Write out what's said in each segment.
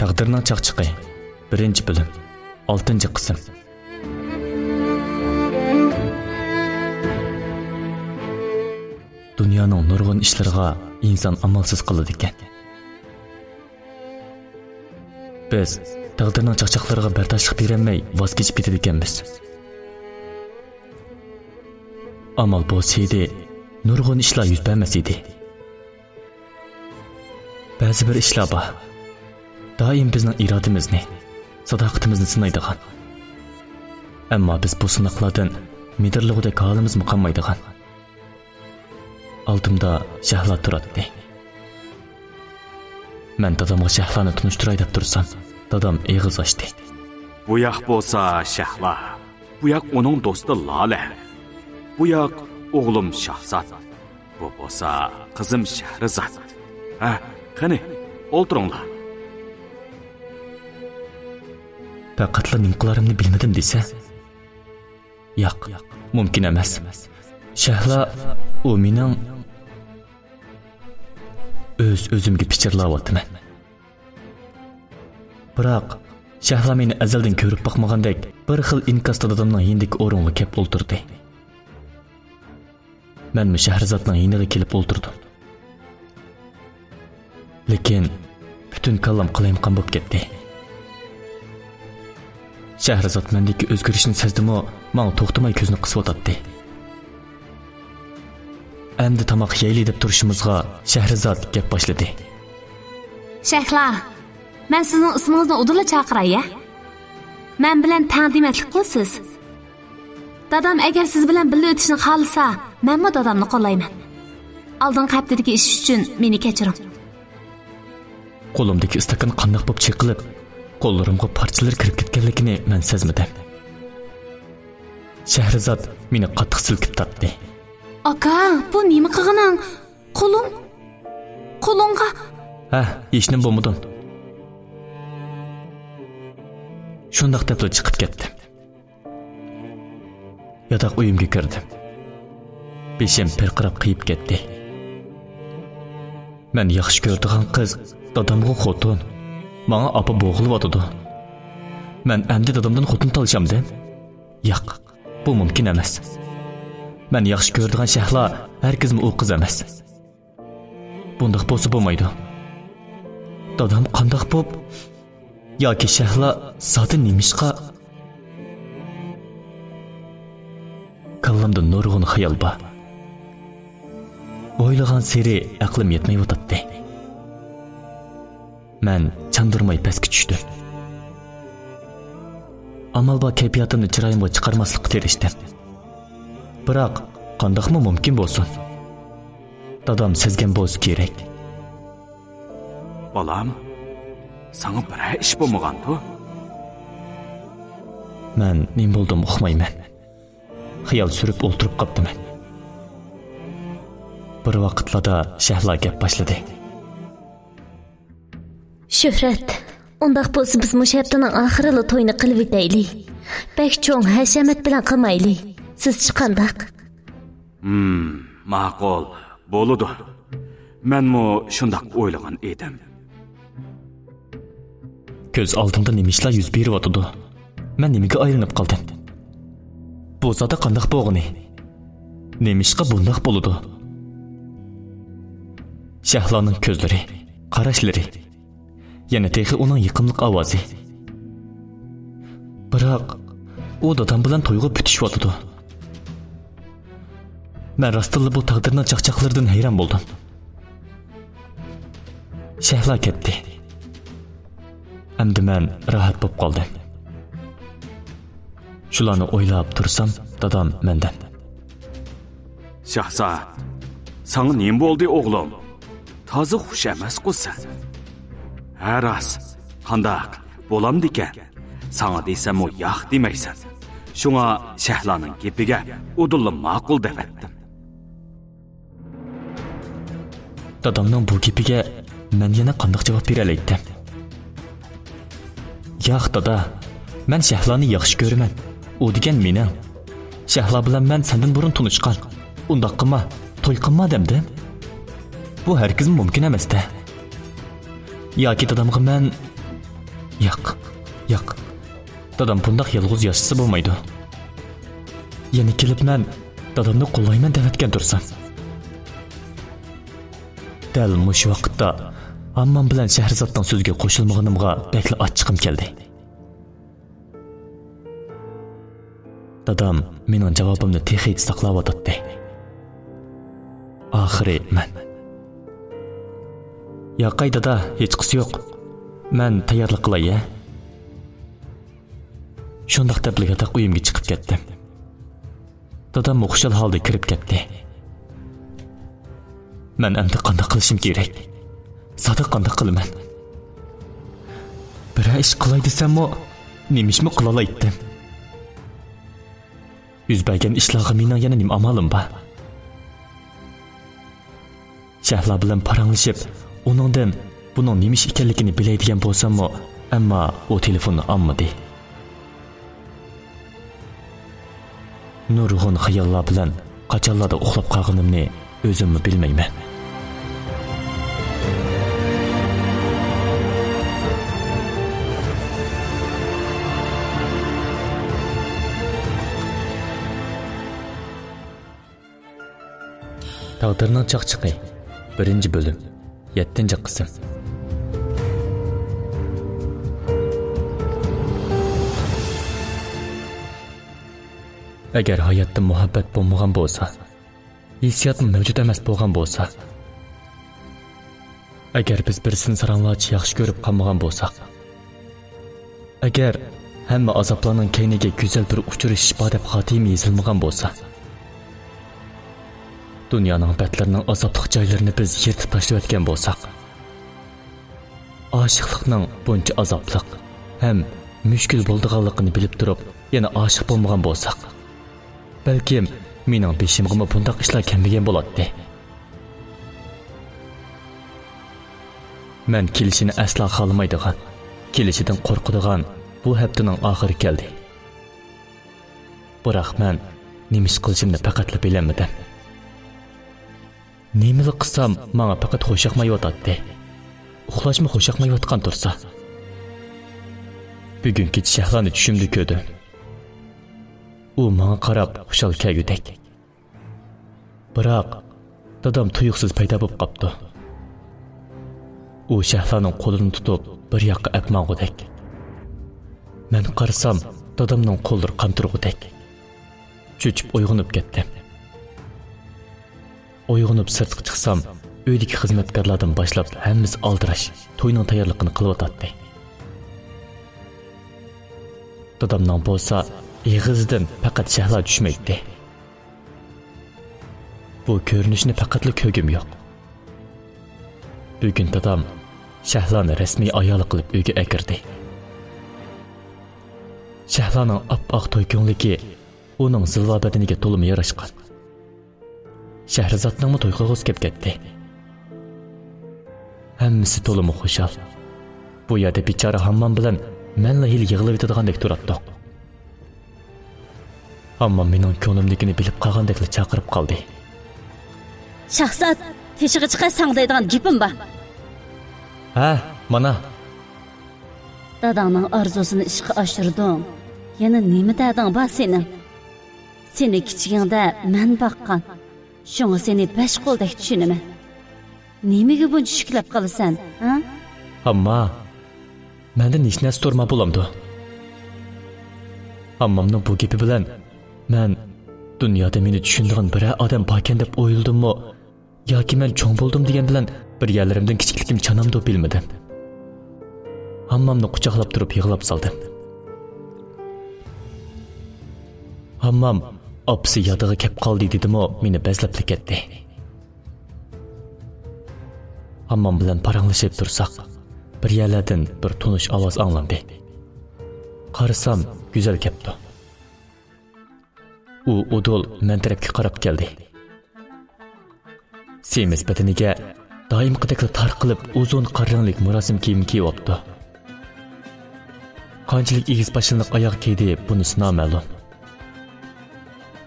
Taqdirning chaqchiqi. 1-bölüm. 6-qism. Dunyoning nurg'un ishlariga inson amalsiz qiladi ekan. Biz taqdirning chaqchaqlariga bardoshlik berolmay voz kechib ketadi ekanmiz. Amal bo'lsaydi, nurg'un ishlar yuz bermas edi. Ba'zi bir ishlar bor. Doim bizning irodamizni, sadoqatimizni sinaydigan. Ammo biz bu sinoqlardan medirlig'idek holimiz muqammaydigan. Oldimda Shahlo turadi. Men dadamga Shahloni tunishtiray deb tursam, dadam eg'iz ochdi. Bu yoq bo'lsa Shahlo, bu yoq uning do'sti Lola. Bu yoq o'g'lim Shahzod. Bu bo'lsa qizim Shahrizod. Ha, qani, o'ltiringlar. Faqatla nim qilarimni bilmadim desa? Yo'q, mumkin emas. Shahlo u mening o'zimga pichirlayapman. Biroq Shahlo meni azaldan ko'rib boqmagandek bir xil inkasda dadamning yendiki o'ringa kelib o'ltirdi. Men Shahrizodning yeniga kelib o'ltirdim. Lekin bütün kallam qalayimqan bo'lib ketdi. Shahrizod mendagi o'zgarishni sezdimi, menga to'xtamay ko'zni qisib o'tadi. Endi tamoq yeyli deb turishimizga Shahrizod gap boshladi. Shahlo, men sizning ismingizni udurla chaqiray-ya. Men bilan taqdimatlik qilasiz. Dadam agar siz bilan birga o'tishni xohlasa, menmi dadamni qo'llayman. Oldin qapdagi ish uchun meni kechiring. Qo'limdagi istakan qandoq bo'lib chiqilib, qo'llarimga parchalar kirib ketganligini men sezmadim. Shahrizod meni qattiq silkib tortdi. Aka, bu nima qilganing? Qo'lingga. Ha, hech nima bo'lmadim. Shundoq deb chiqib ketdim. Yotoq uyimga kirdim. Beshim pirqirab qiyib ketdi. Men yaxshi ko'rdigan qiz dadamga xotin, menga opa bo'g'ilib Men endi dadamdan xotin talshamdim. Yo'q, bu mumkin emas. Men yaxshi ko'rdigan Shahlo herkesmi u qiz emas. Bundoq bo'lsa bo'lmaydi. Dadam qandoq bo'lib yoki Shahlo zoti nimishqa? Kallamda nurg'un xayol bor. O'ylagan seri aqlim yetmay o'tadi. Men chandurmay pastga tushdim. Amal bor kayfiyatimni chiroyimga chiqarmaslikka tirishdim. Biroq qandoqmi mumkin bo'lsin? Dadam sezgan bo'lsa kerak. Bolam, sana bir ish bo'lmagan-ku. Men nim bo'ldim uxmayman. Xiyol surib o'ltirib qoldim. Bir vaqtlarda Shahlo gap boshladi. Shuhrat, undaq bo'lsa biz mushabtaning oxirida to'yni qilib o'taylik. Bak cho'ng hashamat bilan qilmaylik. Siz chiqandaq. Ma'qul, bo'ladi. Menmi shundoq o'ylagan edim. Ko'z oldimda nima ishlar yuz beryapti. Men nimaga aylanib qoldim? Bu zada qandoq bo'g'ini? Nima ishqa bundoq bo'ladi? Shahloning ko'zlari, qarashlari, yana texi uning yiqimliq ovozi. Biroq u dadam bilan to'yga putishyapti. Men rostilla bu taqdirning chaqchaqlaridan hayron bo'ldim. Shahlo ketdi. Endi men rahat bo'lib qoldim. Shularni o'ylab tursam, dadam mendan: Shahzod, sana nima bo'ldi o'g'lim? Toza xush emas-ku sen. Ha rost, qandoq bo'lamdi ekan? Sana desam o yo'q demaysan. Shunga Shahloning gapiga o'dilli ma'qul deb aytdim. Dadamning bu gapiga men yana qandoq javob bera oldim? Yo'q dada, men Shahloni yaxshi ko'raman. U degan meni. Shahlo bilan men sendan burun tunishgan. Undoq qilma, to'y qilma demdim. Bu herkes mumkin emas-da. Yoki dadamga men Yo'q. Dadam bundaq yolg'iz yashasa bo'lmaydi. Yana kelib men dadamni qo'llayman deb aytgan tursam. Dal mush vaqtda ammam bilan Shahrizodning so'ziga qo'shilmaganimga bekli achchiqim keldi. Dadam mening javobimni texit saqlab o'tdi. Oxiri men. Yo'qay dada, hech qisi yo'q. Men tayyorlik qilay-ya. Shundaq deb yataq uyimga chiqib ketdim. Dadam xushal holda kirib ketdi. Men endi qanday qilishim kerak? Sodiq qanday qilaman? Bir ish qilay desam-mo, nimishmi qila olmaydim. Yuz bergan ishlarga mening yana nim amalim bor. Shahla bilan paranglashib, uningdan buning nimish ekanligini bilaydigan bo'lsam-mo, ammo u telefonni olmadi. Nurg'un xayollar bilan qachonlarda uxlab qolganimni o'zimmi bilmayman. Taqdirning chaqchiqi 1-bölüm 7-qism. Agar hayotda muhabbat bo'lmagan bo'lsa, hissiyotni mavjud emas bo'lgan bo'lsa, agar biz birsini saranlach yaxshi ko'rib qolmagan bo'lsak, agar hamma azoblarning keyniga go'zal bir uchrashish bor deb xotimi yozilmagan bo'lsa, dunyoning batlarining azobli joylarini biz yirtib tashlayotgan bo'lsak, oshiqlikning buncha azobli ham mushkul bo'lganligini bilib turib, yana oshiq bo'lmagan bo'lsak, balkim mening beshimga bunday ishlar kelmagan bo'ladi. Men kelishini asla xohlamaydigan, kelishidan qo'rqadigan bu haftaning oxiri keldi. Biroq men nima ish qilishimni faqatla bilamadim. Nimani qilsam, menga faqat xo'shaqmayotdi. Uxlashmi xo'shaqmayotgan tursa. Bugun kech Shahlani tushimda ko'rdim. U menga qarab xushal kelgudek. Biroq dadam tuyuqsiz paydo bo'lib qopti. U Shahlaning qo'lini tutib bir yoqqa apmagudek. Men qarasam, dadamning qo'llari qantirgudek. Cho'chib uyg'onib ketdim. Uyg'onib sirtga chiqsam, uydagi xizmatkorlardan boshlab hammamiz aldirash, to'yning tayyorligini qilib o'tadi. Dadamning bo'lsa, ig'izdan faqat Shahla tushmaydi. Bu ko'rinishni faqatla ko'gim yo'q. Bugun dadam Shahlani rasmiy ayol qilib uyga akirdi. Shahlaning oppoq to'y ko'ngligi uning zilva badaniga to'lib yarashgan. Shahrizodning to'yga o'zgab ketdi. Hammasi to'lib xushal. Bu yerda bechora hammam bilan menla hil yig'ilib yotgandek turibdi. Hammam mening ko'nglimdagini bilib qolgandek chaqirib qoldi. Shahzod, teshig'i chiqarsang deydigan gapim bor. Ha, mana. Dadangning orzusini ishga oshirding. Yana nima dading bor sening? Seni kichigingda men boqqan. Şuna seni beş qo'ldek tushunaman. Nimaga buncha shuklab qolasan, ha? Amma, mendan hech narsa so'rma bo'lamdi. Hammamning bu gapi bilan men dunyoda meni tushunadigan bir odam borkan deb o'yladimmi, yoki men cho'ng bo'ldim degan bilan bir yerlarimdan kichikligim chanamdi bilmadim. Hammamni quchoqlab turib yig'lab soldim. Hammam opsi yodiga kelib qoldi dedim-o, meni bezlab ketdi. Hammam bilan paranglashib tursak, bir yerlardan bir tunish ovoz anglandi. Qarasam, go'zal kelibdi. U udol men tarafga qarab keldi. Semiz badaniga doim qidakli tarqilib uzun qaranglik murosim kiyim kiyibdi. Qanchalik egiz bashliq oyoq kiydi, bunisi noma'lum.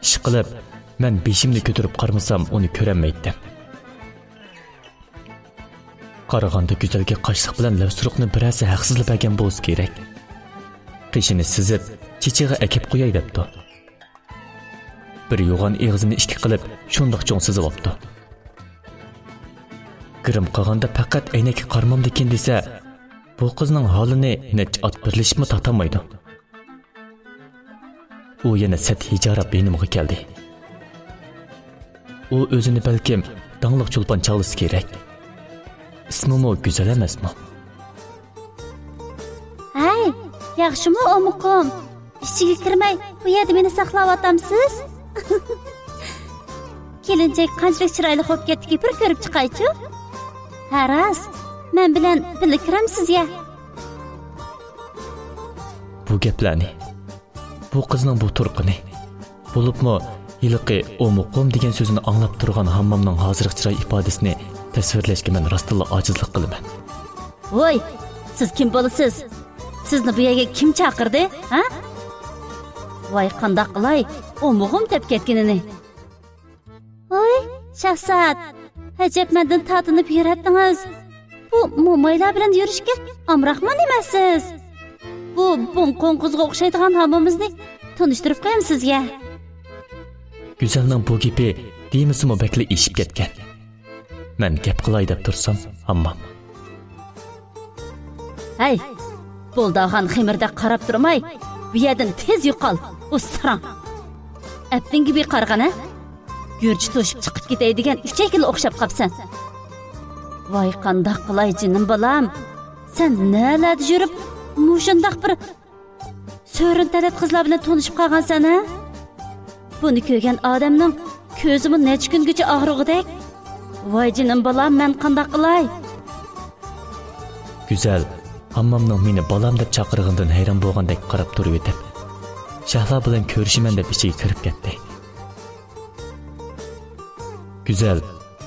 Ishqilib, men beshimni ko'tarib qarmasam uni ko'ramaydim. qaraganda Güzelga qaşlıq bilan lavsuruqni birasi haqsizlab bergan bo'lsa kerak. Qishini sizib, chichig'i akib qo'yay debdi. Bir yo'g'on eg'zini ikki qilib, shundoq cho'ng sizib opdi. Kirim qilganda faqat aynakka qarmamdikin desa, bu qizning holini nech ot birlashibmi tatamaydi. U yana sat hijarab benimga keldi. U o'zini balkim dangliq chulpon chalisi kerak. İsmimi güzel emasmi? Hey, yaxshimi omuqim? Ishchiga kirmay, bu yerda meni saqlayaptamsiz? Kelinchak qanchalik chiroyli bo'lib ketdiki, bir ko'rib chiqaychi. Haras, men bilan birga kiramsiz-ya? Bu gaplarni, bu qizning bu turqini, bo'libmi yiliqi omuqim degan so'zini anglab turgan hammomning hozirgi chiroy ifodasini tasvirlashga men rostilla ojizlik qilaman. Voy, siz kim bo'lasiz? Sizni bu yerga kim chaqirdi, ha? Voy, qandoq qilay, omug'im deb ketganini. Voy, Shahzod, ajab mendan tatinib yuratdingiz. Bu mo'maylar bilan yurishga amroqman emasiz? Bu qo'ng'izga o'xshaydigan hammamizni tanishtirib qo'yamiz sizga. Güzelning bu gapi deymizmi bakli eshib ketgan. Men gap qilay deb tursam, hammam. Hey, bo'ldag'an ximirda qarab turmay, bu yerdan tez yo'qol, o'sran. Apting gibi qarg'ana, gurchi to'shib chiqib ketay degan uchakil o'xshab qapsan. Voy, qandoq qilay jinim bolam? Sen nalarda yurib, mushundaq bir so'rin talat qizlar bilan tanishib qolgansan, ha? Buni ko'rgan odamning ko'zimi necha kungacha og'rig'idek. Voy jinim bolam, men qandoq qilay? Güzel, hammamning meni bolam deb chaqirgandan hayron bo'lgandek qarab turib etib, Shahlo bilan ko'rishiman deb ichiga kirib ketdi. Güzel,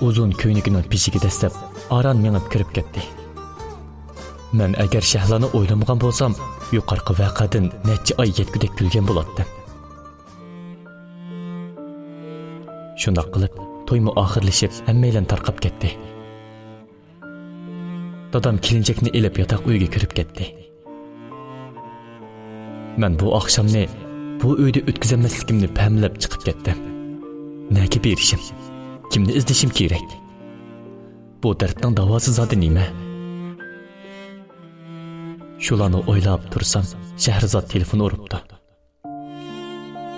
uzun ko'ynikining peshiga dastab, aran mengib kirib ketdi. Men agar Shahloni o'ylamagan bo'lsam, yuqorqi vaqadan necha oy yetgudek kulgan bo'lardim. Shundoq qilib, to'ymi oxirlashib, hammaylar tarqab ketdi. Dadam kelinchakni elib yotoq uyga kirib ketdi. Men bu oqshomni bu uyda o'tkazmasligimni pamlab chiqib ketdim. Nega berishim? Kimni izlashim kerak? Bu dardning davosi zodi nima? Shularni o'ylab tursam, Shahrizod telefon uribdi.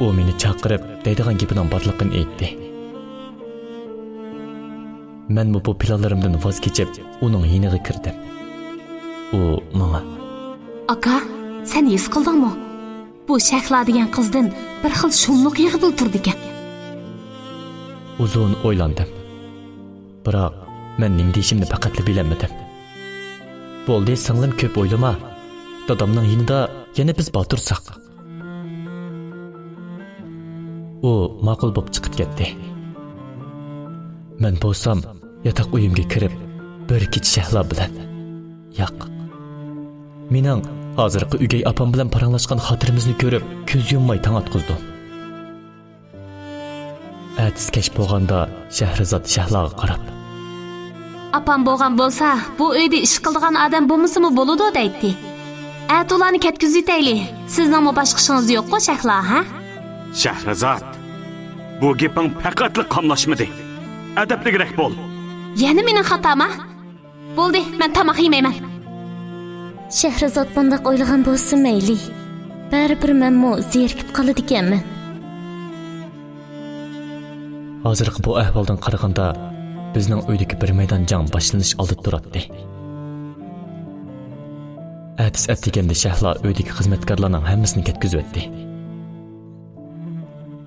U meni chaqirib, deydigan gapining borligini aytdi. Men bu planlarimdan voz kechib, uning yiniga kirdim. U menga: "Aka, sen his qildingmi? Bu Shahlo degan qizdan bir xil shumliq yig'ilib turdi ekan." Uzun o'ylandim. Biroq men nima deyishimni faqatla bilmadim. Bo'ldi, singlim ko'p o'ylama. Dadamning yinida yana biz botursak. U ma'qul bo'lib chiqib ketdi. Men bo'lsam, yotoq uyimga kirib, bir kech Shahlo bilan. Yo'q. Mening hozirgi o'gay opam bilan paranglashgan xotirimizni ko'rib, ko'z yummay tong atqizdim. Atis kech bo'lganda Shahrizod Shahloga qarab: "Apam bo'lgan bo'lsa, bu uyda ish qiladigan odam bo'lmasimi bo'ladi" deydi. "Atularni ketkizitayli. Sizningmi boshqa ishingiz yo'q-ku, Shahlo, ha?" Shahrizod, bu gaping faqatli qamlashmadi. Adabliroq bo'l. Yana mening xatomi? Bo'ldi, men tomoq yemayman. Shahrizod bundoq o'ylagan bo'lsa mayli. Baribir menmo zerikib qoladi ekanman. Hozirgi bu ahvoldan qaraganda bizning uydagi bir maydon jang boshlanish oldida turibdi. Atis atdiganda Shahlo uydagi xizmatkorlarning hammasini ketkizib o'tdi.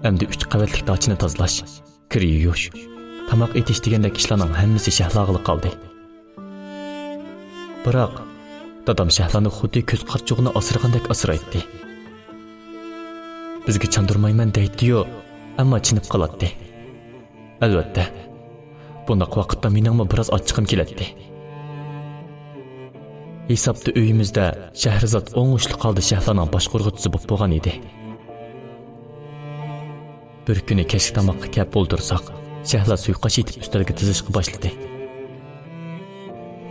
Endi 3 qavatlik dachini tozalash, kir yuvish, tomoq etish degandek ishlarning hammasi Shahloga qoldi. Biroq dadam Shahloni xuddi ko'z qarchug'ini asirgandek asiraydi. Bizga chandurmayman deydi-yu, ammo chinib qoladi. Albatta, bundoq vaqtda meningmi biroz ochiqim keladi. Hisobda uyimizda Shahrizod o'ng'ishli qoldi Shahloning boshqurg'uvchisi bo'lib bo'lgan edi. Bir kuni kechki tomoqqa kelib o'ldirsak, Shahlo suiqosh etib ustalga tizishga boshladi.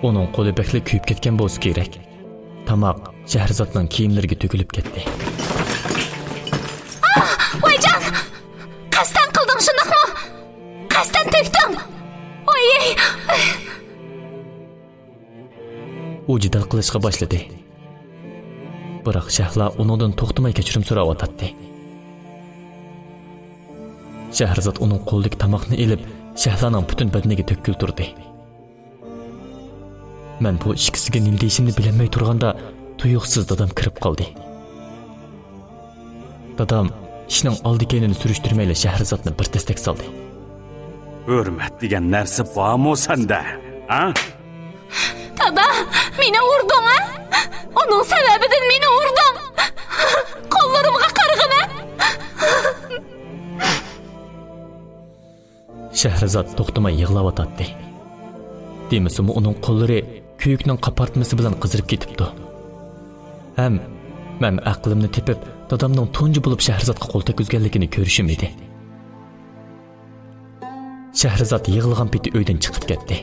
Onun qo'li bekli kuyib ketgan bo'lsa kerak. Tamoq Shahrizodning kiyimlariga to'kilib ketdi. Voyjon! Qasdan qilding shundaqmi? Qasdan to'kding. Voy! U jidal qilishga boshladi. Biroq Shahla uningdan to'xtamay kechirim so'rayotdi. Shahrizod uning qo'lidagi tomoqni elib, Shahlaning butun badaniga to'kiltirdi. Men bu ikkisiga nima deyishimni bilmay turganda, tuyuqsiz dadam kirib qoldi. Dadam ishning oldi-keynini surishtirmayla Shahrizodni bir tastak soldi. Hurmat degan narsa bormi senda? Ha? Dada, meni urding, ha? Onun sababidan meni urding. Qo'llarimga qarag'ina. Shahrizod to'xtamay yig'layotdi. Demisimi uning qo'llari kuyukning qapartmasi bilan qizirib ketibdi. Ham men aqlimni tepib, dadamning tunji bo'lib Shahrizodga qo'l tekizganligini ko'rishim edi. Shahrizod yig'ilgan peti uydan chiqib ketdi.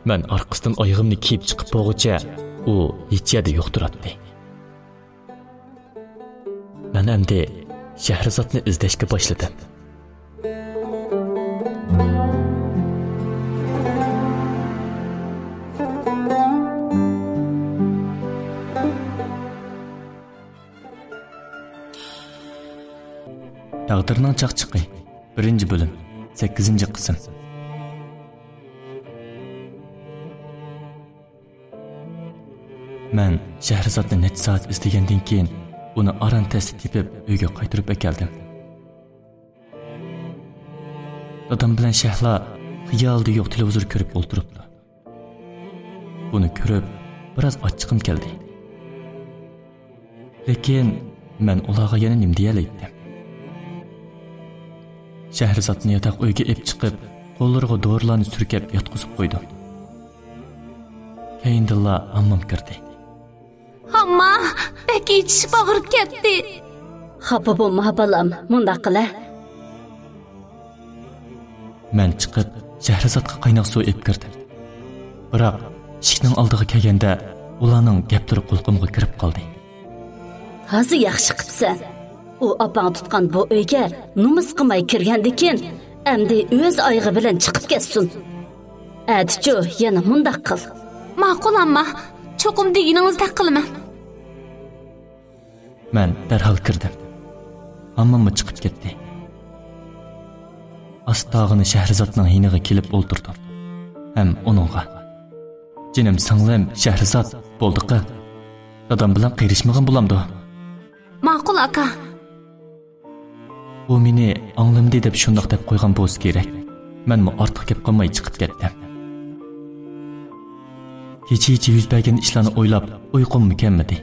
Men orqasidan oyog'imni kiyib chiqib bo'lguncha u hech yerda yo'q turardi. Men endi Shahrizodni izlashga boshladim. Taqdirning chaqchiqi 1-bo'lim 8-qism. Men Shahrizodni net soat izlagandan keyin uni arantasi tepib uyga qaytarib keldim. Dadam bilan Shahla xiyolda yo'q televizor ko'rib o'ltiribdi. Buni ko'rib biroz achchiqim keldi. Lekin men ularga yana nima deyalaydim? Shahrizodni yotoq uyga ep chiqib, qo'llariga dorilarni surkab yotqizib qo'ydim. Keyindilla ammam kirdi. Amma, belki içişip ağırıp ketdi. Xafa bo'lma balam, munda qila. Men chiqib, Shahrizodga qaynoq suv ep kirdim. Biroq, eshikning oldiga kelganda, ularning gaplari qulqimga kirib qoldi. Hozir yaxshi qilibsan. U opang tutgan bu uyga numus qilmay kirgandikin, endi o'z oyog'i bilan chiqib ketsin. Adichu, yana mundaq qil. Ma'qul amma, cho'qim deganingizdek qilaman. Men darhol kirdim. Ammam chiqib ketdi. Astag'ini Shahrizodning yiniga kelib o'ltirdim. Ham uningga: "Jinim singlim Shahrizod bo'ldi-qi? Dadam bilan qirishmagan bo'lamdi." Ma'qul aka. U meni anglimdi deb shundoq deb qo'ygan bo'lsa kerak. Menmi ortiq gap qilmay chiqib ketdim. Kecha yuz bergan ishlarni o'ylab, uyqum kelmadi.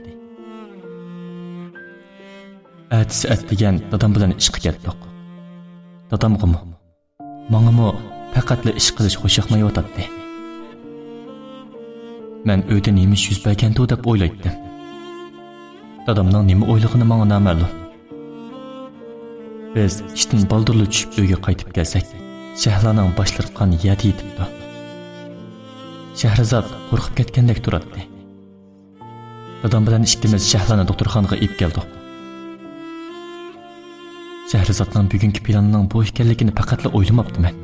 Atsi atdigan dadam bilan ishga ketdik. Dadamg'imi, mangami faqatla ish qilish xo'shaqmayotdi. Men uyda nima yuz bergandi deb o'ylaydim. Dadamning nima o'ylig'ini menga noma'lum. Biz ishdan baldurli tushib uyga qaytib kelsak, Shahlaning boshlari qon yadi yetibdi. Shahrizod qo'rqib ketgandek turardi. Dadam bilan ikkimiz Shahlani doktorxonaga olib keldik. Shahrizodning bugungi planining bu ekanligini faqatla o'ylamabdiman.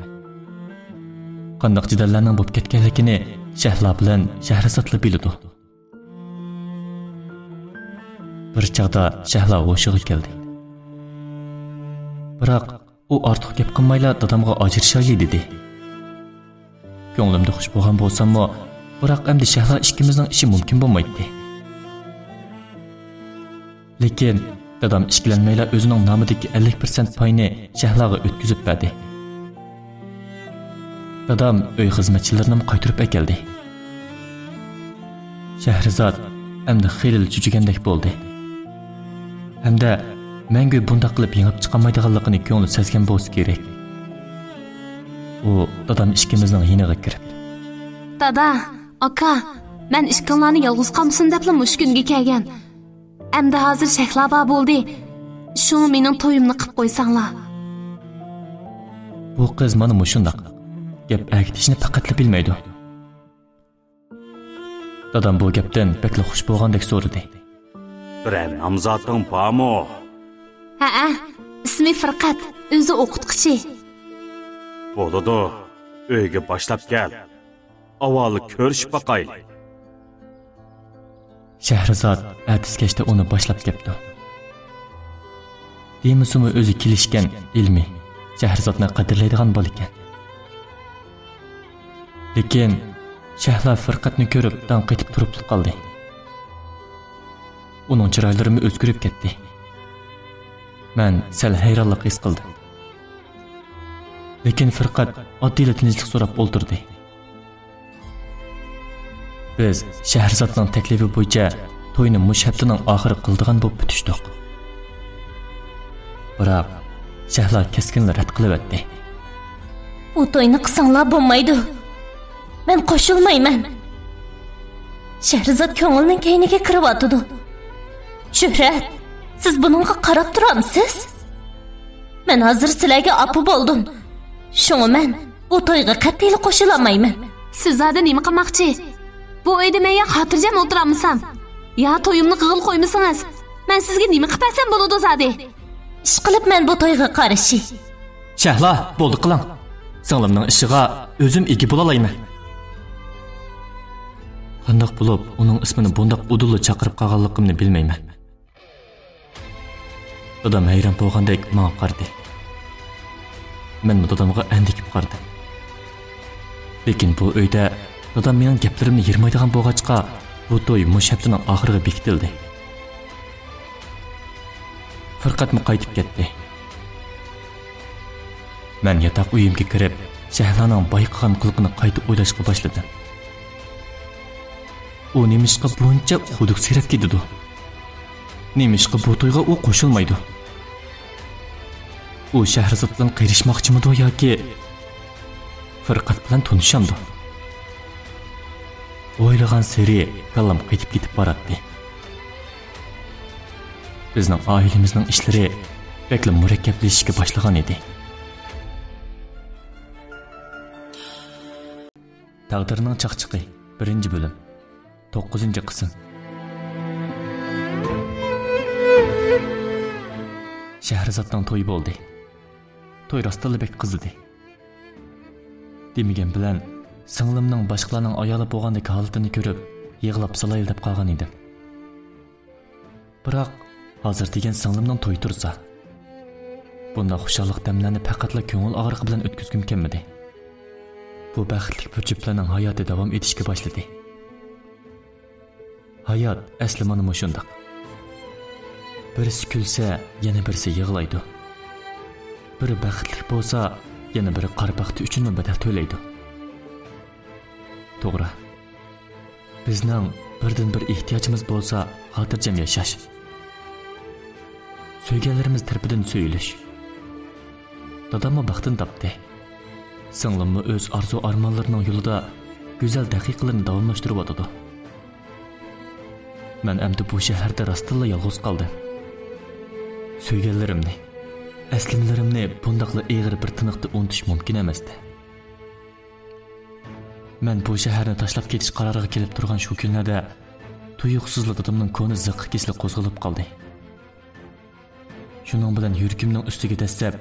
Qandoq jidallarning bo'lib ketganligini Shahla bilan Shahrizodla biladi. Bir chaqda Shahla o'shiga keldi. Biroq u ortiq gap qilmayla dadamga ajrashayli dedi. Ko'nglimda xush bo'lgan bo'lsam-mo, biroq endi Shahla ikkimizning ishi mumkin bo'lmaydi. Lekin dadam ishkilanmayla o'zining nomidagi 50% payni Shahlaga o'tkazib berdi. Dadam uy xizmatchilarini qaytarib keldi. Shahrizod endi xeyli jujigandek bo'ldi. Hamda menga bunda qilib yengib chiqolmaydiganligini ko'ngli sezgan bo'lsa kerak. U dadam ikkimizning yiniga kirib: Dada, aka, men ishqimlarni yolg'iz qolsin deb mush kunga kelgan. Endi hozir Shahlaba bo'ldi. Shuni mening to'yimni qilib qo'ysanglar. Bu qiz mana mushundaq. Gap aytishni faqatla bilmaydi. Dadam bu gapdan bekli xush bo'lgandek so'radi. Bir namzoting bormi? Ha, ismi Firqat, o'zi o'qituvchi. Bo'ladi. Uyga boshlab kel. Avvalo ko'rishib baqaylik. Shahrizod ertasi kechda uni boshlab keldi. Demisimi o'zi kelishgan ilmi Shahrizodni qadrlaydigan bo'l ekan. Lekin Shahla Firqatni ko'rib tanqitib turib qoldi. Uning chiroylari o'zgarib ketdi. Men sal hayronlik his qildim. Lekin Firqat oddiy tinchlik so'rab o'ltirdi. Biz Shahrizodning taklifi bo'yicha to'yni mush haftaning oxiri qildigan bo'lib bitishdik. Biroq Shahla keskin rad qilib o'tdi. U to'yni qilsanglar bo'lmaydi. Men qo'shilmayman. Shahrizod ko'ngilning keyniga kirib o'tdi. Shuhrat, siz buningga qarab turamsiz? Men hozir sizlarga opa bo'ldim. Shunga men bu to'yga qat'iy qo'shilmayman. Siz zada nima qilmoqchi? Bu uyda men ya xotirjam o'tiramsam, ya to'yimni qig'il qo'ymasangiz, men sizga nima qilsam bo'ladi zada? Ish qilib men bu to'yga qarshi. Shahla, bo'ldi qiling. Singlimning ishiga o'zim ega bo'la olmayman. Qandoq bo'lib, uning ismini bundoq udulli chaqirib qolganligimni bilmayman. Dadam hayron bo'lgandek menga qaradi. Men dadamga andikib qardim. Lekin bu uyda dadam mening gaplarimni yirmaydigan bo'lg'achqa, bu to'y mush haftaning oxiriga bekitildi. Firqatmi qaytib ketdi. Men yotoq uyimga kirib, Shahlaning bayqagan qilqini qayta o'ylashga boshladim. U nimishqa buncha xuduk sirab ketdi. Nimishqa bu to'yga u qo'shilmaydi. U Shahrizod bilan qirishmoqchimidi yoki Firqat bilan tunishamdi? O'ylagan siri kallam qaytib ketib boradi. Bizning oilamizning ishlari bekla murakkablashishga boshlagan edi. Taqdirning chaqchiqi 1-bo'lim 9-qism. Shahrizodning to'yi bo'ldi. To'y rostla bek qizidi. Demigan bilan singlimning boshqalarning ayoli bo'lgandek holatini ko'rib, yig'lab salay deb qolgan edim. Biroq hozir degan singlimning to'yi tursa, bunda xushalliq damlarni faqatla ko'ngil og'rig'i bilan o'tkazgim kelmadi. Bu baxtli bir juftlarning hayoti davom etishga boshladi. Hayot asli mana shundoq. Birisi kulsa, yana birisi yig'laydi. Biri baxtli bo'lsa, yana biri qarbaxti uchun badal to'laydi. To'g'ri. Bizning birdan bir ehtiyojimiz bo'lsa, xotirjam yashash. So'yganlarimiz tarafidan so'yilish. Dadammi baxtini topdi. Singlimmi o'z arzu-armonlarining yo'lida go'zal daqiqalarni davomlashtirib o'tadi. Men endi bu shaharda rostilla yolg'iz qoldim. So'yganlarimni, aslimlarimni bundaqla eg'ir bir tiniqda unutish mumkin emasdi. Men bu shaharni tashlab ketish qaroriga kelib turgan shu kunlarda tuyuqsizlik dadamning ko'ni ziqqa kesilib qo'zg'alib qoldi. Shuning bilan yuragimning ustiga dastlab,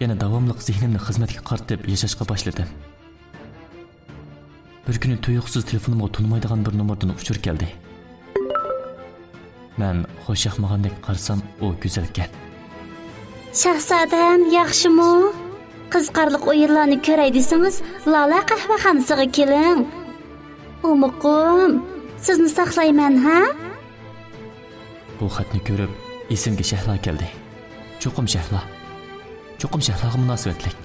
yana davomli zehnimni xizmatga qaratib yashashga boshladim. Bir kuni tuyuqsiz telefonimga tunmaydigan bir nomerdan uchur keldi. Men xo'shaqmagandek qarsam, u go'zal ekan. Shahzodam, yaxshimi? Qiziqarli o'yinlarni ko'ray desangiz, Lola qahvaxonasiga keling. Umuqum, sizni saqlayman, ha? Bu xatni ko'rib, esimga Shahla keldi. Cho'qim Shahlaga munosabatlik.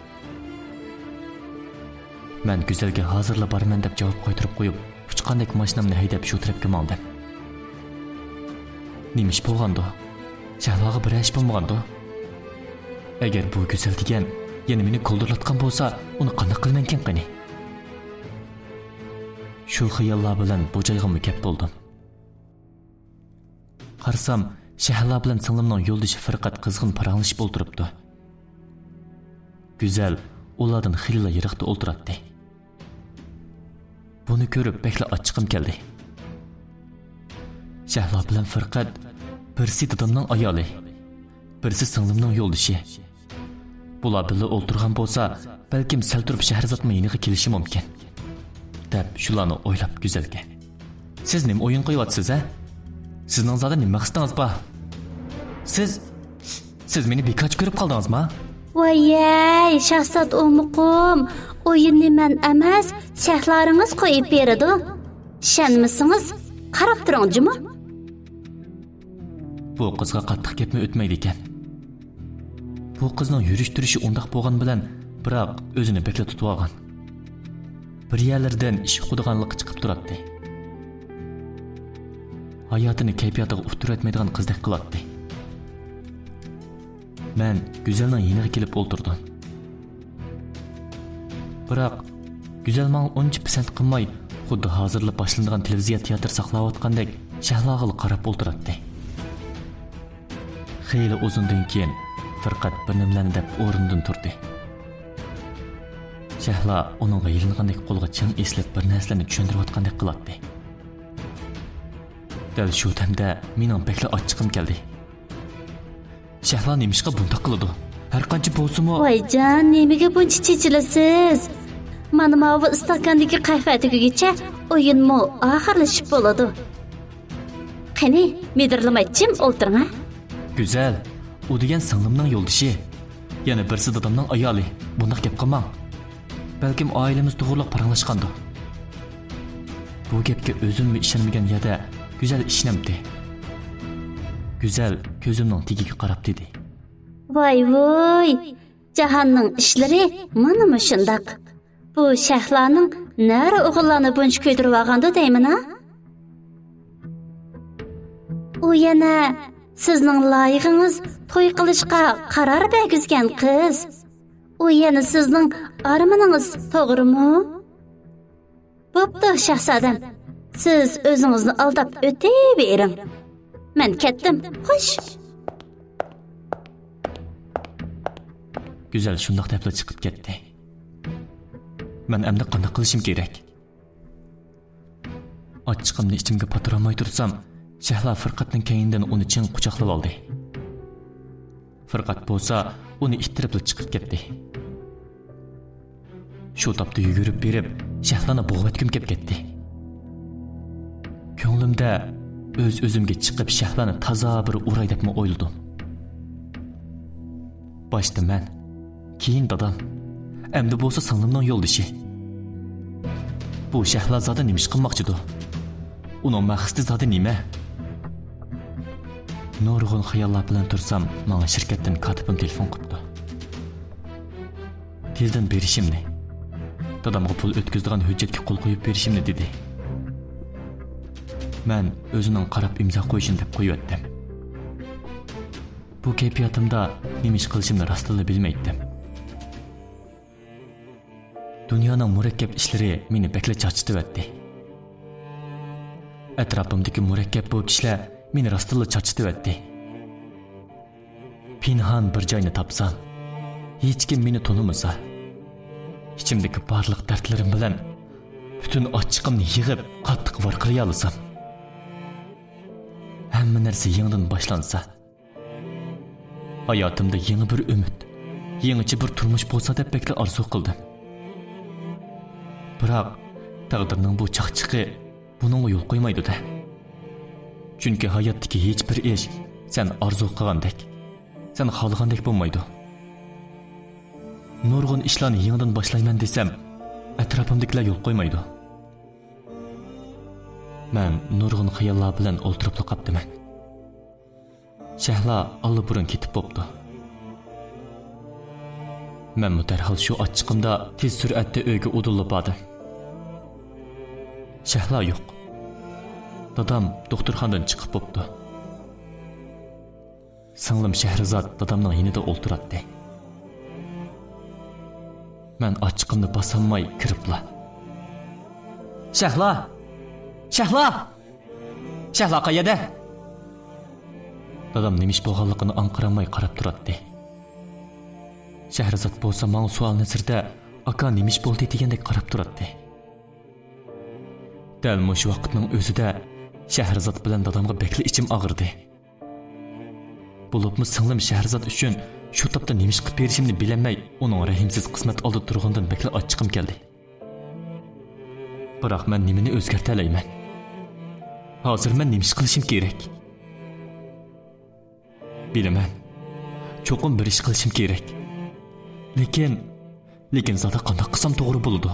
Men go'zalga hozirla boraman deb javob qaytarib qo'yib, uchqandek mashinamni haydab shu tarafga oldim. Nimish bo'lgandi? Shahlaga bir ish bo'lmagandi. Agar bu go'zal degan yana meni kuldirlatgan bo'lsa, uni qanday qilmankin qani? Shu xayollar bilan bu joyga mukab bo'ldim. Qarsam, Shahla bilan singlimning yo'ldoshi Firqat qizg'in paranglashib o'tiribdi. Go'zal ulardan xilla yiroqda o'tiradi. Buni ko'rib bekla achchiqim keldi. Shahlo bilan Firqat birisi dadamning ayoli, birisi singlimning yo'ldoshi. Bular birga o'ltirgan bo'lsa, balkim sal turib Shahrizodning yeniga kelishi mumkin. Deb shularni o'ylab Go'zalga. Siz nima o'yin qo'yyapsiz, a? Sizning zada nima maqsadingiz bor? Siz meni bekoch ko'rib qoldingizmi? Voy, Shahzod O'muqum, o'yinni men emas, shahlaringiz qo'yib beradi. Ishonmasangiz, qarab turingmi? Bu qizga qattiq gapni o'tmaydi ekan. Bu qizning yurish-turishi undaq bo'lgan bilan, biroq o'zini bekla tutib olgan. Bir yerlardan ish xudiganlik chiqib turadi. Hayotini kayfiyatiga uftur etmaydigan qizdek qiladi. Men Go'zalning yeniga kelib o'ltirdim. Biroq Go'zal menga uncha pisand qilmay, xuddi hozirlab boshlangan televiziya teatr saqlayotgandek Shahloga qarab o'ltiradi. Xeyli uzundan keyin Firqat bir nimlarni deb o'rnidan turdi. Shahlo uningga yilingandak qo'lga chang eslab bir narsalarni tushuntirayotgandek qiladi. Dal shu damda mening bekla ochiqim keldi. Shahlo nimishqa bunday qiladi? Har qancha bo'lsa-mu, Voyjon, nimaga buncha chechilasiz? Mana bu istakandagi qahva tugigacha o'yinmi oxirlashib bo'ladi. Qani, medirlamay jim o'ltiring, ha? Go'zal, u degan singlimning yo'ldoshi, yana birisi dadamning ayoli. Bunday gap qilmang. Balkim oilamiz to'g'riliq paranglashgandir. Bu gapga o'zimmi ishonmagan yerda Go'zal ishnamdi. Go'zal ko'zimning tegiga qarab dedi. Voy, jahonning ishlari mana shundaq. Bu Shahloning nari o'g'illarni buncha ko'ydirib olganda deyman-a? U yana sizning loyiqingiz to'y qilishga qaror bergizgan qiz. U yana sizning armaningiz, to'g'rimi? Bo'pti, Shahzodam. Siz o'zingizni aldab o'tavering. Men ketdim. Xo'sh. Go'zal shundoq deb chiqib ketdi. Men endi qanday qilishim kerak? Ochiqimni ichimga patramay tursam, Shahlo Firqatning keyindan uni chin quchoqlab oldi. Firqat bo'lsa, uni ittirib chiqib ketdi. Shu topda yugurib berib, Shahloni bo'g'vatgim kelib ketdi. Ko'nglimda o'zimga chiqib Shahloni toza bir uray debmi o'yladim. Boshda men, keyin dadam, endi bo'lsa singlimning yo'ldoshi. Bu Shahlo zada nima ish qilmoqchidir? Uning maqsadi zada nima? Nurg'un xayollar bilan tursam, menga shirkatdan katibim telefon qilibdi. Tezdan berishimni, dadamga pul o'tkazadigan hujjatga qo'l qo'yib berishimni dedi. Men o'zining qarab imzo qo'yishini deb qo'yatdim. Bu kayfiyatimda nima ish qilishimni rostla bilmaydim. Dunyoning murakkab ishlari meni bekla charchitibdi. Atrofimdagi murakkab bu kishilar meni rostla charchitibdi. Pinhan bir joyni topsam, hech kim meni tanimasa, ichimdagi barliq dardlarim bilan butun ochiqimni yig'ib qattiq varqiraya olsam, hamma narsa yangidan boshlansa, hayotimda yangi bir umid, yangicha bir turmush bo'lsa deb bekla orzu qildim. Biroq taqdirning bu chaqchiqi buningga yo'l qo'ymaydi-da. Chunki hayotdagi hech bir ish sen orzu qilgandek, sen xohlagandek bo'lmaydi. Nurg'un ishlarni yangidan boshlayman desam, atrofimdagilar yo'l qo'ymaydi. Men nurg'un xayollar bilan o'ltirib qolibman. Shahlo allaburun ketib bo'pti. Men mutarhal shu ochiqimda tez sur'atda uyga udilib bordim. Shahlo yo'q. Dadam doktorxonadan chiqib bo'pti. Singlim Shahrizod dadamning yonida o'ltiradi. Men ochiqimni bosolmay kiribla. Shahlo! Shahlo! Shahlo qayerda? Dadam nima ish bo'lganligini anqiramay qarab turadi. Shahrizod bo'lsa menga savol nazarda aka nima ish bo'ldi degandek qarab turadi. Dal mush vaqtning o'zida Shahrizod bilan dadamga bekli ichim og'irdi. Bo'libmi singlim Shahrizod uchun shu topda nima ish qilib berishimni bilamay, uning rahimsiz qismat oldi turgandan bekli ochiqim keldi. Biroq men nimani o'zgarta olayman? Hozir men nima ish qilishim kerak? Bilaman. Cho'qim bir ish qilishim kerak. Lekin zada qanday qilsam to'g'ri bo'ladi?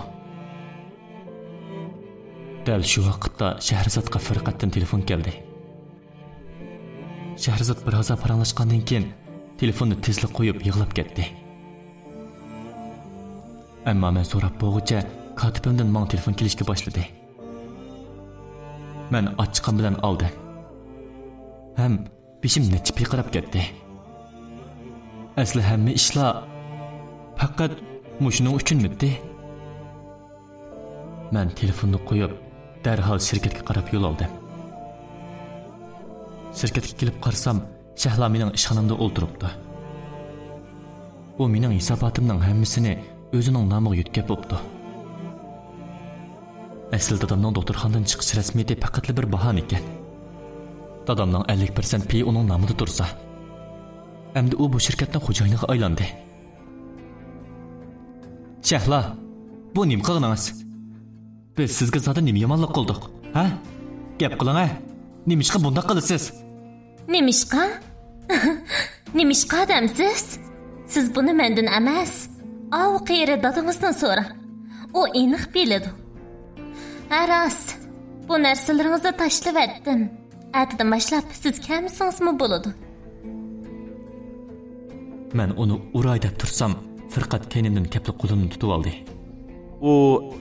Dal shu vaqtda Shahrizodga Firqatdan telefon keldi. Shahrizod biroz paranglashgandan keyin telefonni tezlik qo'yib yig'lab ketdi. Ammo men so'rab bo'g'icha katibimdan menga telefon kelishga boshladi. Men ochiqim bilan oldim. Ham beshim necha piqirab ketdi. Asli hamma ishlar faqat mushuning uchunmidi? Men telefonni qo'yib, darhol shirkatga qarab yo'l oldim. Shirkatga kelib qarsam, Shahla mening ishxonamda o'ltiribdi. U mening hisobotimning hammasini o'zining nomiga yutkab bo'pti. Aslida dadamning doktorxonadan chiqish rasmiyati faqat bir bahona ekan. Dadamning 50% pay uning nomida tursa, endi u bu shirkatning xo'jayiniga aylandi. Shahla, bu nima qilganingiz? Biz sizga zada nima yomonlik qildik? Ha? Gap qiling-a. Nimishqa bunday qilasiz? Nimishqa? Nimishqa demsiz? Siz buni mendan emas, av qiyri dadingizdan so'ra. O aniq biladi. Aras, bu narsalarınızı tashlab etdim. Atidan boshlab siz kamsingizmi bo'ladi? Men uni uray deb tursam, Firqat kenimdan kapli qo'limni tutib oldi. U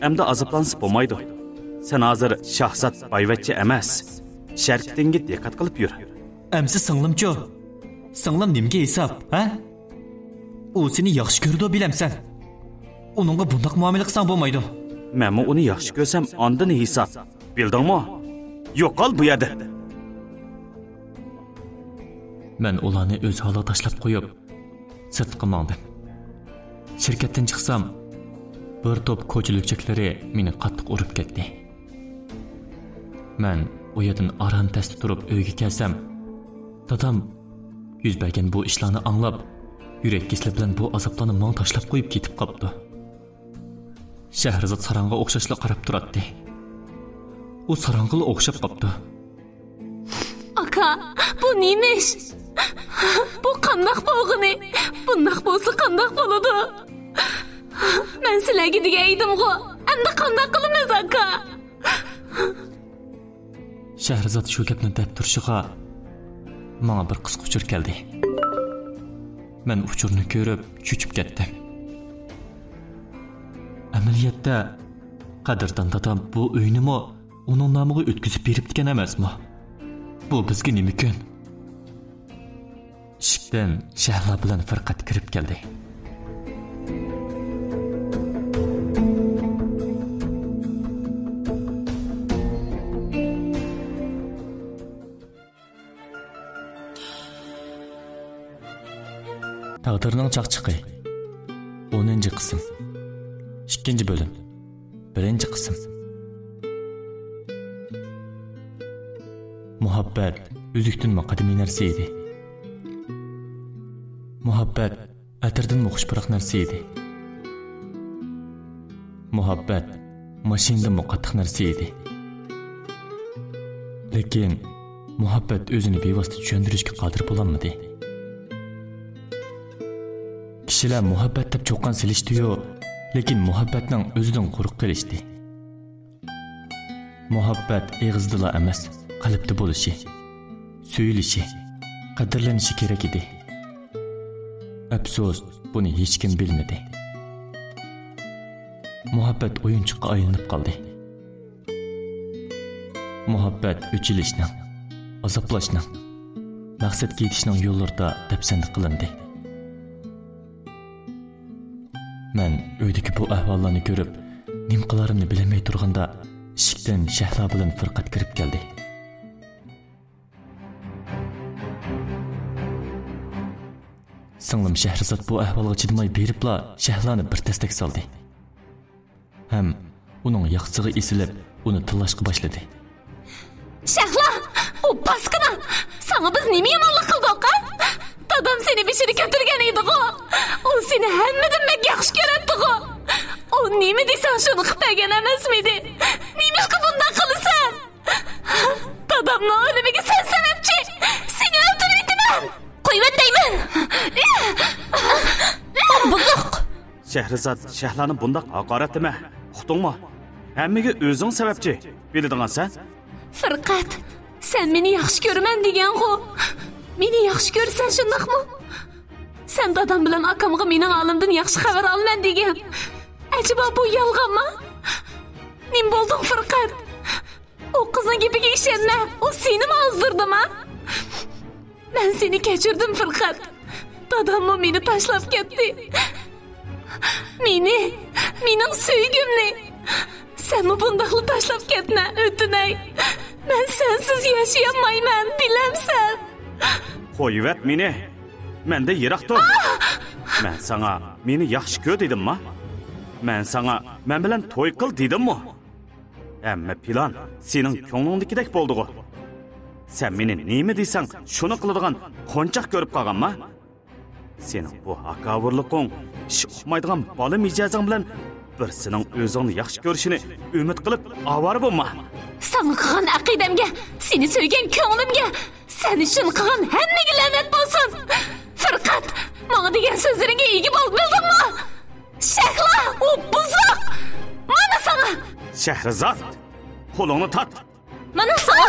endi azoblanib bo'lmaydi. Sen hozir Shahzod boyvachcha emas. Sharktingga diqqat qilib yur. Amsi singlimcho. Singlim nimga hisob, ha? U seni yaxshi ko'rdi bilamsan. Uningga bunday muomala qilsang bo'lmaydi. Men uni yaxshi ko'rsam, ondan hisob. Bildingmi? Yo'qol bu yerda. Men ularni o'z holiga tashlab qo'yib, sirtqa mangdim. Shirkatdan chiqsam, bir to'p ko'chilikchiklari meni qattiq urib ketdi. Men u yerdan aran tasti turib uyga kelsam, dadam yuz bergan bu ishlarni anglab, yurak kesli bilan bu azoblarni menga tashlab qo'yib ketib qopti. Shahrizod saranga o'xshashla qarab turadi. U sarangga o'xshab qopti. Aka, bu nima ish? Bu qandoq bo'lg'ini? Bundoq bo'lsa qandoq bo'ladi? Men sizlarga degan edim-ku. Endi qandoq qilamiz, aka? Shahrizod shu gapni deb turishiga menga bir qisqa uchur keldi. Men uchurni ko'rib cho'chib ketdim. Amaliyotda qadrdon dadam bu uynimi uning nomiga o'tkazib beribdigan emasmi? Bu bizga nima kun? Ishdan Shahla bilan Firqat kirib keldi. Taqdirning chaqchiqi 10-qism 2-bo'lim 1-qism. Muhabbat o'zlikdan qadimiy narsa edi. Muhabbat atirdan xushbiroq narsa edi. Muhabbat mashindan qattiq narsa edi. Lekin muhabbat o'zini bevosita tushuntirishga qodir bo'lolmadi. Kishilar muhabbat deb cho'qqan silishdi-yu, lekin muhabbatning o'zidan quruq qilishdi. Muhabbat eg'izdila emas, qalbda bo'lishi, suyilishi, qadrlanishi kerak edi. Afsus, buni hech kim bilmadi. Muhabbat o'yinchiqqa aylanib qoldi. Muhabbat o'chilishning, azoblashning, maqsadga yetishning yo'llarida dafsanda qilindi. Men uydagi bu ahvollarni ko'rib, nim qilarimni bilmay turganda, eshikdan Shahla bilan Firqat kirib keldi. Singlim Shahrizod bu ahvolga chidamay beribla Shahlani bir tastak soldi. Ham uning yaxshig'i esilib, uni tillashga boshladi. Shahla! O baskına. Sana biz nemi yamanlık kıldık ha? Dadam seni bir şeyi götürgen iyiydi o. O seni hemmeden mek yaxşı göretti o. O nemi deysen şunu kıpegen emez miydi? Neymiş ki bundan kılırsan? Dadamla ölümüge sen sebepçi. Seni öldürüydüm ben. Koyuvet deymen. Buzuk. Şehrizat Şehlanı bundaq haqaret deme. Uqdingmi? Hammaga o'zing sababchi. Biladigan sen. Fırqat, sen meni yaxshi ko'raman degan ku. Meni yaxshi ko'rsan shundaqmi? Sen dadam bilan akamga mening olimdan yaxshi xabar olman degan. Acaba bu yolg'onmi? Nim bo'lding Fırqat? O qizning gapiga ishonma. O seni mi ozdurdimi? Men seni kechirdim Fırqat. Dadammi meni tashlab ketdi. Mening suygimni. Sen mi bundaqlı tashlab ketma, o'tinay. Men sensiz yaşayolmayman, bilamsan. Qo'yivet meni. Menda yiroq tur. Men sana meni yaxshi ko'r dedimmi? Men sana men bilan to'y qil dedimmi? Amma plan sening ko'nglingdagidek bo'ldi-ku. Sen meni nima desang, shuni qiladigan qo'nchoq ko'rib qolganmi? Sening bu haqavurliqing, ish uqmaydigan bola mijozing bilan birsining o'zingni yaxshi ko'rishini umid qilib avara bo'lma. Sana qilgan aqidamga, seni sevgan ko'nglimga, sen uchun qilgan hammaga la'nat bo'lsin. Fırqat, menga degan so'zlaringga ega bo'l, bildingmi? Shahla, u buzuq. Mana sana. Shahrizod, qo'lingni tat. Mana sana.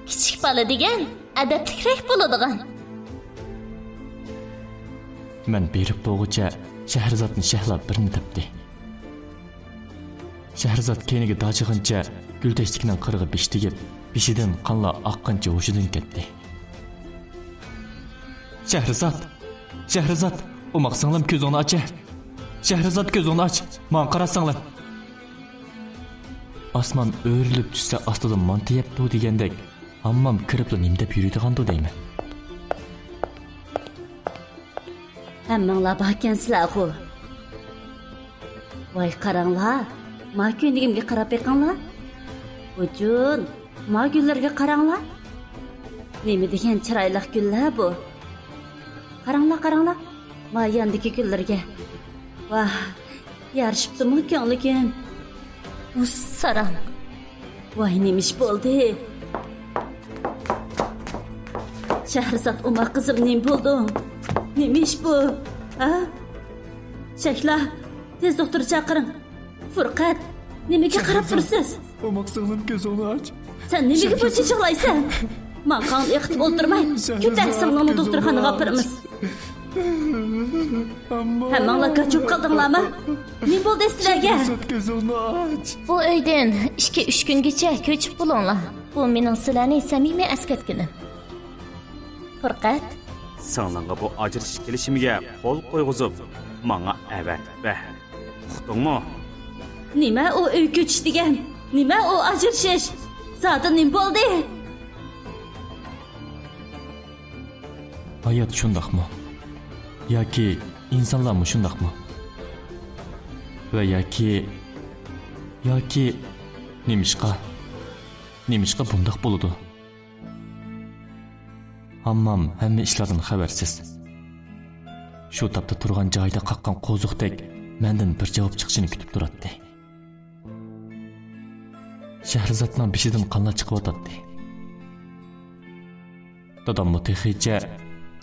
Kichik bola degan adablikroq bo'ladigan. Men berib bo'g'icha Shahrizodni Shahla birini topdi. Shahrizod keyniga dojig'incha gultashlikning qirg'i beshtigib, beshidan qonlar oqqancha hushidan ketdi. Shahrizod, o'maqsanglam ko'zingni och. Shahrizod ko'zingni och, men qarasanglar. Osmon o'rilib tushsa ostidan montiyapti degandek, hammam kiribla nim deb yuradigandu deyman. Hammanglar bakansizlar ku. Voy qaranglar, ma ko'ndigimga qarab beqinglar. Uchun, ma gullarga qaranglar. Nima degan chiroyli gullar bu? Qaranglar. Ma yandagi gullarga. Vah, yarishibdimi ko'ngligim? Sarang. Voy nemish bo'ldi? Shahrizod uma qizim nim bo'lding? Nemish bu? Ha? Shahla, tez doktor chaqiring. Fırqat, nimaga qarab tursiz? O'maqsanglam ko'zingni och. Sen nimaga buncha yig'laysan? Men qon eqitib o'ltirmay, ko'tarsinglarni doktorxonaga opiramiz. Hammanglar qochib qoldinglarmi? Nima bo'ldi sizlarga? Ko'zingni och. Bu uydan 2-3 kungacha ko'chib bo'linglar. Bu mening sizlarning samimiy askatkinim. Fırqat, Sağlanga bu ajrashish kelishimiga qo'l qo'yg'izib, menga avat be. Uqdingmi? Nima o uy ko'chish degan? Nima o ajrashish? Zodi nima bo'ldi? Hayot shundaqmi? Yoki insonlarmi shundaqmi? Va yoki nimishqa bundaq bo'ladi? Hammam hamma ishlardan xabarsiz. Shu tapda turgan joyda qaqqan qo'ziqdek mendan bir javob chiqishini kutib turardi. Shahrizodning beshidan qonlar chiqib o'tadi. Dadam mutaxicha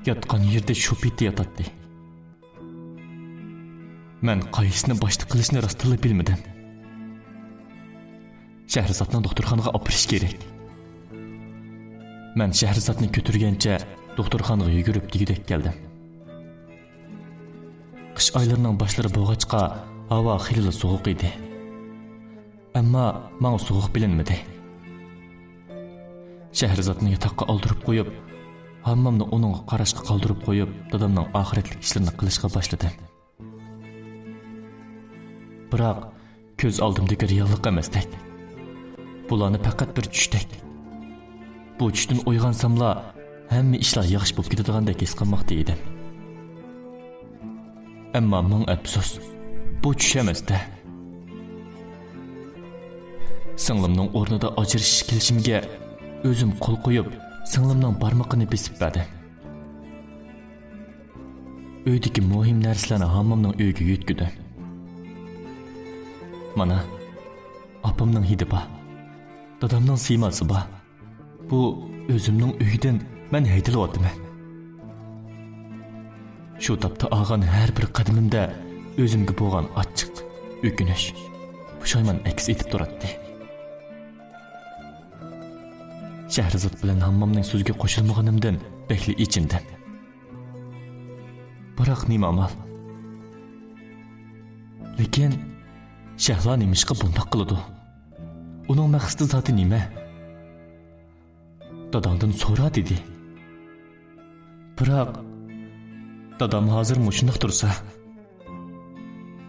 yotgan yerda shu piti yotadi. Men qaysini boshda qilishni rostila bilmadim. Shahrizodni doktorxonaga opirish kerak. Men Shahrizodni ko'tirgancha doktorxonaga yugurib digidek keldim. Qish oylarining boshlari bo'lg'achqa havo xilli sovuq edi. Ammo menga sovuq bilinmadi. Shahrizodni yotoqqa oldirib qo'yib, hammamni uning qarashga qoldirib qo'yib, dadamning oxiratlik ishlarini qilishga boshladim. Biroq ko'z oldimdagi reallik emasdek. Bularni faqat bir tushdek. Bu tushdan uyg'onsamla hamma ishlar yaxshi bo'lib ketadigandek his qilmoqda edim. Ammo men afsus, bu tush emasda. Singlimning o'rnida ajrashish kelishimga o'zim qo'l qo'yib singlimning barmoqini besib berdim. Uydagi muhim narsalarni hammamning uyiga yetkizdim. Mana opamning hidi bor, dadamning siymasi bor. Bu o'zimning uydan men haydalyapman. Shu topda olgan har bir qadamimda o'zimga bo'lgan ochiq o'kinish, pushaymon aks etib turadi. Shahrizod bilan hammamning so'ziga qo'shilmaganimdan bekli ichindim. Biroq nima amal? Lekin Shahlo nimishqa bundoq qiladi? Uning maqsadi zoti nima? Dadamdan so'ra dedi. Biroq dadam hozir mushundoq tursa,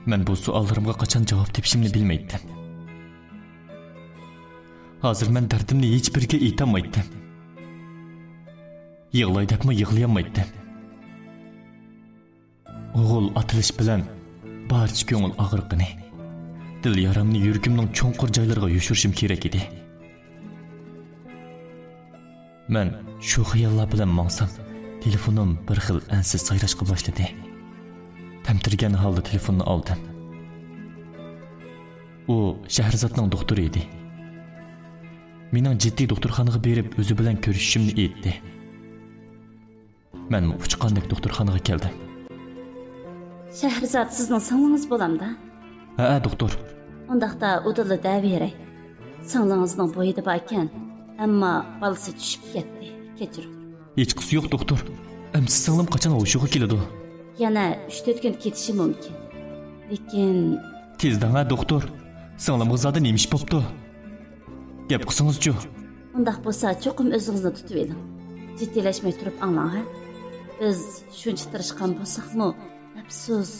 men bu savollarimga qachon javob topishimni bilmaydim. Hozir men dardimni hech biriga aytolmaydim. Yig'lay debmi yig'layolmaydim. O'g'il atilish bilan barcha ko'ngil og'riqini, dil yaramni yuragimning cho'nqur joylariga yo'shirishim kerak edi. Men shu xayollar bilan mangsam, telefonim bir xil ansiz sayrashga boshladi. Tamtirgan holda telefonni oldim. U Shahrizodning doktori edi. Mening jiddiy doktorxonaga berib o'zi bilan ko'rishishimni aytdi. Men uchqandek doktorxonaga keldim. Shahrizod sizning singlingiz bo'lamda? Ha, doktor. Undaqda udilla daveray. Singlingizning bo'yida bor ekan, ammo balasi tushib ketdi. Kechiring. Hech qisi yo'q, doktor. Amsi singlim qachon o'shiga keladi? Yana 3-4 kun ketishi mumkin. Lekin tezdan ha, doktor. Singlimga zada nemish bo'pti? Gap qilsangiz-chi. Undaq bo'lsa, cho'qim o'zingizni tutib eling. Jiddiylashmay turib anglang, ha? Biz shuncha tirishgan bo'lsak-mu, afsus.